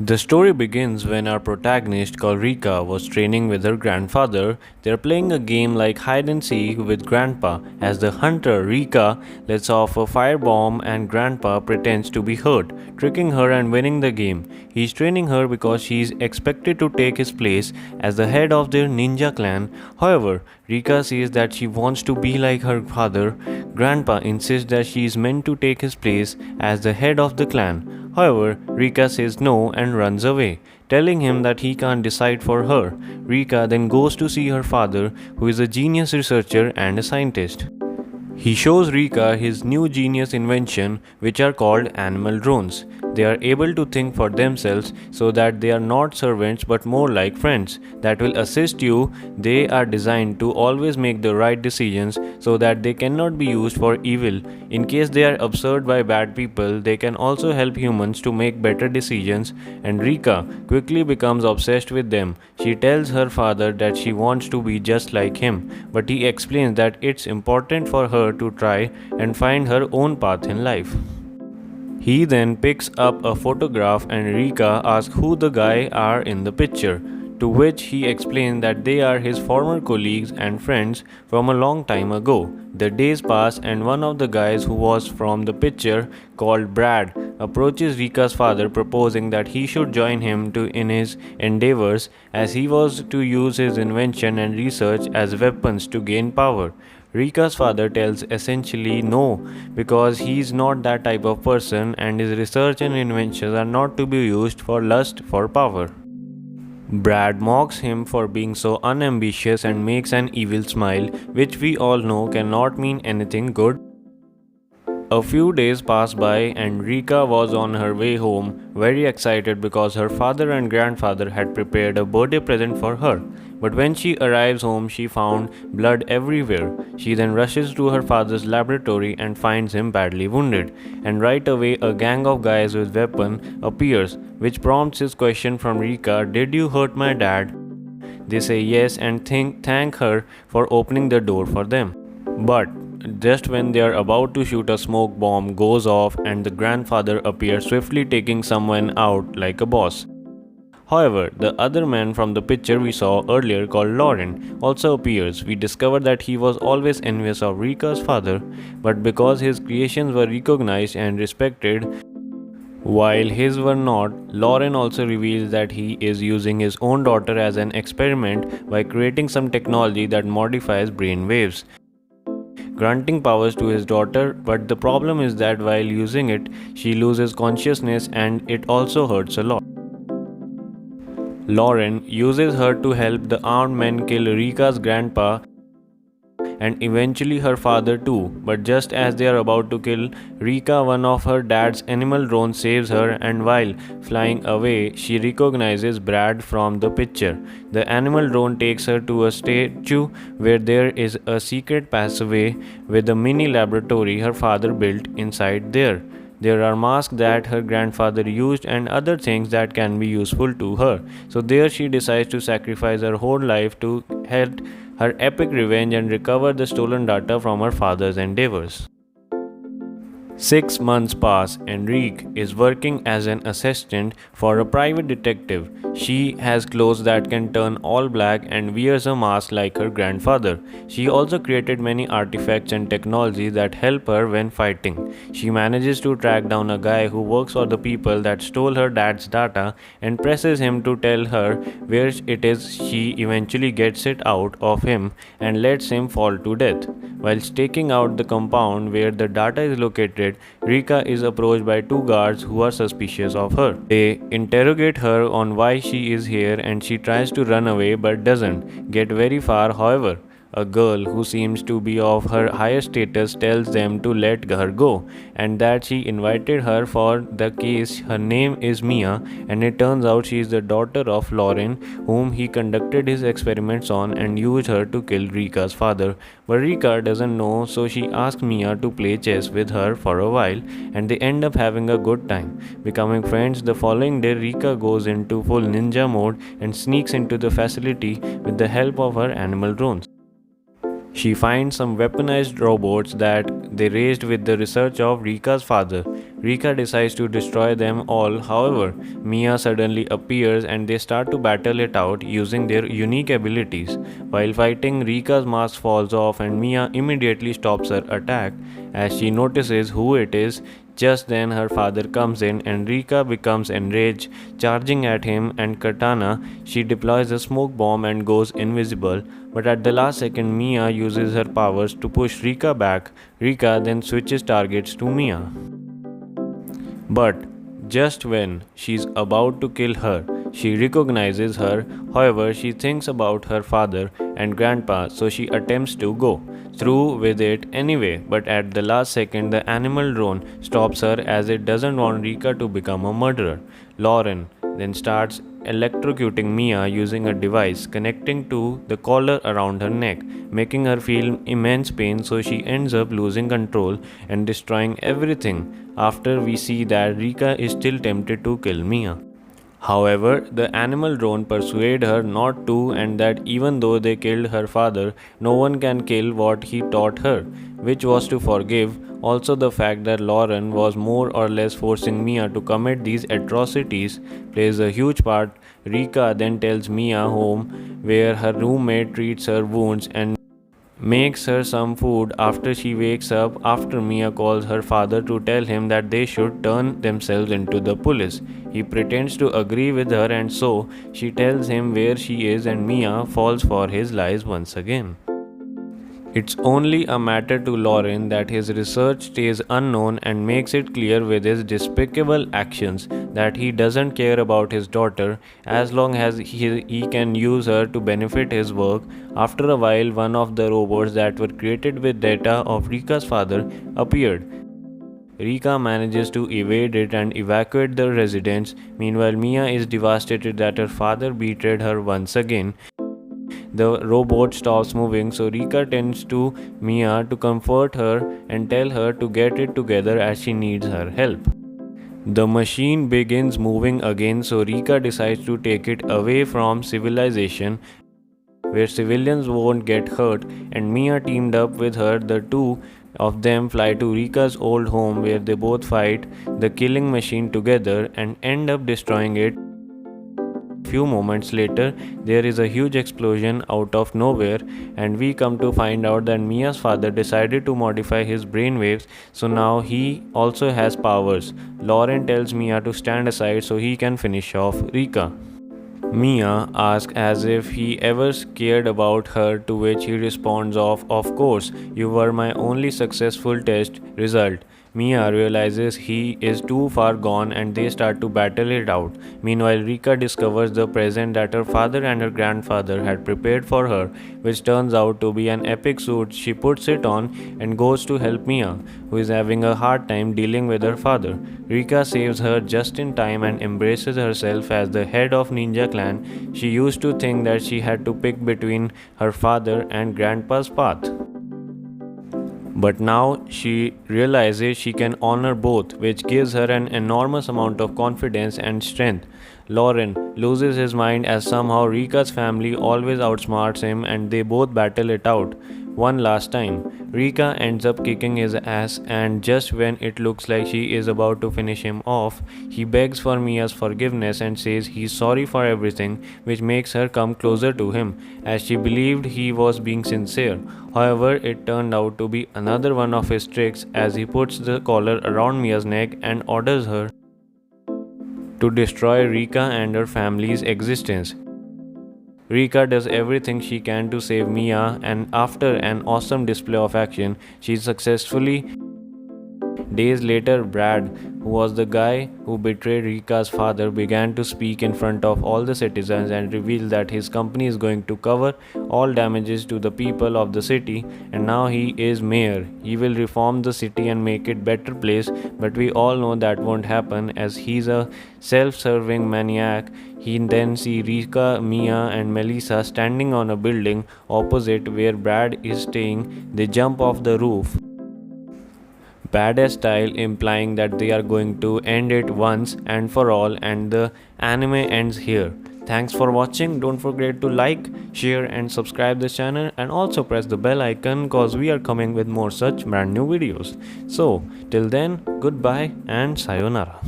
The story begins when our protagonist, called Rika, was training with her grandfather. They're playing a game like hide and seek with Grandpa. As the hunter, Rika lets off a firebomb and Grandpa pretends to be hurt, tricking her and winning the game. He's training her because she's expected to take his place as the head of their ninja clan. However, Rika says that she wants to be like her father. Grandpa insists that she is meant to take his place as the head of the clan. However, Rika says no and runs away, telling him that he can't decide for her. Rika then goes to see her father, who is a genius researcher and a scientist. He shows Rika his new genius invention, which are called animal drones. They are able to think for themselves so that they are not servants but more like friends that will assist you. They are designed to always make the right decisions so that they cannot be used for evil. In case they are observed by bad people, they can also help humans to make better decisions, and Rika quickly becomes obsessed with them. She tells her father that she wants to be just like him, but he explains that it's important for her to try and find her own path in life. He then picks up a photograph and Rika asks who the guy are in the picture, to which he explains that they are his former colleagues and friends from a long time ago. The days pass and one of the guys who was from the picture, called Brad, approaches Rika's father proposing that he should join him in his endeavors as he was to use his invention and research as weapons to gain power. Rika's father tells essentially no because he's not that type of person and his research and inventions are not to be used for lust for power. Brad mocks him for being so unambitious and makes an evil smile, which we all know cannot mean anything good. A few days passed by and Rika was on her way home, very excited because her father and grandfather had prepared a birthday present for her. But when she arrives home, she found blood everywhere. She then rushes to her father's laboratory and finds him badly wounded. And right away, a gang of guys with weapons appears, which prompts his question from Rika, "Did you hurt my dad?" They say yes and thank her for opening the door for them. But just when they are about to shoot, a smoke bomb goes off and the grandfather appears swiftly taking someone out like a boss. However, the other man from the picture we saw earlier called Lauren also appears. We discover that he was always envious of Rika's father, but because his creations were recognized and respected, while his were not, Lauren also reveals that he is using his own daughter as an experiment by creating some technology that modifies brain waves, granting powers to his daughter, but the problem is that while using it, she loses consciousness and it also hurts a lot. Lauren uses her to help the armed men kill Rika's grandpa and eventually her father too, but just as they are about to kill Rika, one of her dad's animal drones saves her, and while flying away, she recognizes Brad from the picture. The animal drone takes her to a statue where there is a secret passageway with a mini laboratory her father built inside there. There are masks that her grandfather used and other things that can be useful to her. So there she decides to sacrifice her whole life to help her epic revenge and recover the stolen data from her father's endeavors. 6 months pass and Reek is working as an assistant for a private detective. She has clothes that can turn all black and wears a mask like her grandfather. She also created many artifacts and technologies that help her when fighting. She manages to track down a guy who works for the people that stole her dad's data and presses him to tell her where it is. She eventually gets it out of him and lets him fall to death. While staking out the compound where the data is located, Rika is approached by two guards who are suspicious of her. They interrogate her on why she is here and she tries to run away but doesn't get very far. However, a girl who seems to be of her higher status tells them to let her go and that she invited her for the case. Her name is Mia and it turns out she is the daughter of Lauren, whom he conducted his experiments on and used her to kill Rika's father. But Rika doesn't know, so she asks Mia to play chess with her for a while and they end up having a good time, becoming friends. The following day, Rika goes into full ninja mode and sneaks into the facility with the help of her animal drones. She finds some weaponized robots that they raised with the research of Rika's father. Rika decides to destroy them all. However, Mia suddenly appears and they start to battle it out using their unique abilities. While fighting, Rika's mask falls off and Mia immediately stops her attack as she notices who it is. Just then, her father comes in and Rika becomes enraged, charging at him and Katana. She deploys a smoke bomb and goes invisible. But at the last second, Mia uses her powers to push Rika back. Rika then switches targets to Mia. But just when she's about to kill her, she recognizes her. However, she thinks about her father and grandpa, so she attempts to go through with it anyway. But at the last second, the animal drone stops her as it doesn't want Rika to become a murderer. Lauren then starts electrocuting Mia using a device connecting to the collar around her neck, making her feel immense pain, so she ends up losing control and destroying everything. After we see that Rika is still tempted to kill Mia. However, the animal drone persuade her not to, and that even though they killed her father, no one can kill what he taught her, which was to forgive. Also, the fact that Lauren was more or less forcing Mia to commit these atrocities plays a huge part. Rika then tells Mia home, where her roommate treats her wounds and makes her some food after she wakes up. After Mia calls her father to tell him that they should turn themselves into the police. He pretends to agree with her and so she tells him where she is and Mia falls for his lies once again. It's only a matter to Lauren that his research stays unknown and makes it clear with his despicable actions that he doesn't care about his daughter as long as he can use her to benefit his work. After a while, one of the robots that were created with data of Rika's father appeared. Rika manages to evade it and evacuate the residence. Meanwhile, Mia is devastated that her father betrayed her once again. The robot stops moving, so Rika turns to Mia to comfort her and tell her to get it together as she needs her help. The machine begins moving again, so Rika decides to take it away from civilization where civilians won't get hurt, and Mia teamed up with her. The two of them fly to Rika's old home where they both fight the killing machine together and end up destroying it. Few moments later, there is a huge explosion out of nowhere, and we come to find out that Mia's father decided to modify his brainwaves, so now he also has powers. Lauren tells Mia to stand aside so he can finish off Rika. Mia asks as if he ever cared about her, to which he responds of course, you were my only successful test result. Mia realizes he is too far gone and they start to battle it out. Meanwhile, Rika discovers the present that her father and her grandfather had prepared for her, which turns out to be an epic suit. She puts it on and goes to help Mia, who is having a hard time dealing with her father. Rika saves her just in time and embraces herself as the head of Ninja Clan. She used to think that she had to pick between her father and grandpa's path. But now she realizes she can honor both, which gives her an enormous amount of confidence and strength. Lauren loses his mind as somehow Rika's family always outsmarts him and they both battle it out one last time. Rika ends up kicking his ass, and just when it looks like she is about to finish him off, he begs for Mia's forgiveness and says he's sorry for everything, which makes her come closer to him as she believed he was being sincere. However, it turned out to be another one of his tricks as he puts the collar around Mia's neck and orders her to destroy Rika and her family's existence. Rika does everything she can to save Mia, and after an awesome display of action, she successfully. Days later, Brad, who was the guy who betrayed Rika's father, began to speak in front of all the citizens and revealed that his company is going to cover all damages to the people of the city, and now he is mayor. He will reform the city and make it better place, but we all know that won't happen as he's a self-serving maniac. He then sees Rika, Mia and Melissa standing on a building opposite where Brad is staying. They jump off the roof, badass style, implying that they are going to end it once and for all, and the anime ends here. Thanks for watching. Don't forget to like, share and subscribe this channel, and also press the bell icon cause we are coming with more such brand new videos. So till then, goodbye and sayonara.